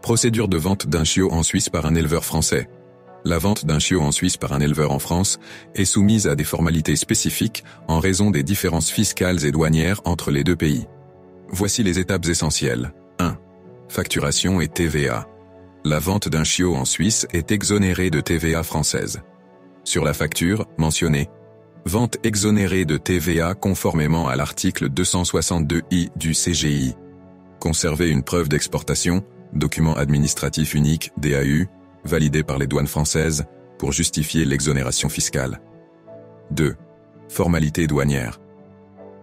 Procédure de vente d'un chiot en Suisse par un éleveur français. La vente d'un chiot en Suisse par un éleveur en France est soumise à des formalités spécifiques en raison des différences fiscales et douanières entre les deux pays. Voici les étapes essentielles. 1. Facturation et TVA. La vente d'un chiot en Suisse est exonérée de TVA française. Sur la facture, mentionnez « Vente exonérée de TVA conformément à l'article 262I du CGI ». Conservez une preuve d'exportation, document administratif unique, DAU, validé par les douanes françaises, pour justifier l'exonération fiscale. 2. Formalité douanière.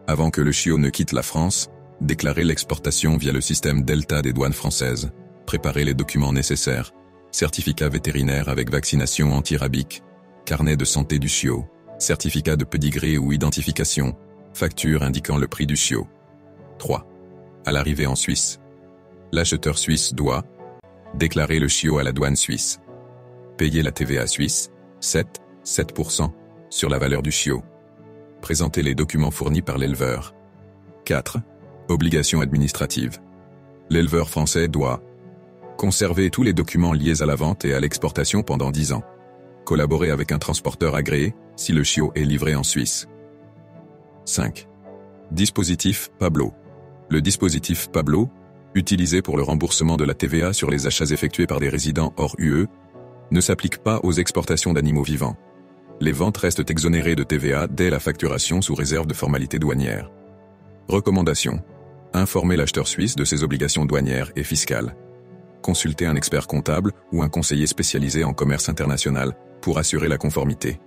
Avant que le chiot ne quitte la France, déclarez l'exportation via le système Delta des douanes françaises. Préparez les documents nécessaires. Certificat vétérinaire avec vaccination anti-rabique, carnet de santé du chiot, certificat de pédigré ou identification, facture indiquant le prix du chiot. 3. À l'arrivée en Suisse. L'acheteur suisse doit déclarer le chiot à la douane suisse. Payer la TVA suisse, 7% sur la valeur du chiot. Présenter les documents fournis par l'éleveur. 4. Obligations administratives. L'éleveur français doit conserver tous les documents liés à la vente et à l'exportation pendant 10 ans. Collaborer avec un transporteur agréé si le chiot est livré en Suisse. 5. Dispositif Pablo. Le dispositif Pablo, utilisé pour le remboursement de la TVA sur les achats effectués par des résidents hors UE, ne s'applique pas aux exportations d'animaux vivants. Les ventes restent exonérées de TVA dès la facturation sous réserve de formalités douanières. Recommandation. Informer l'acheteur suisse de ses obligations douanières et fiscales. Consulter un expert comptable ou un conseiller spécialisé en commerce international pour assurer la conformité.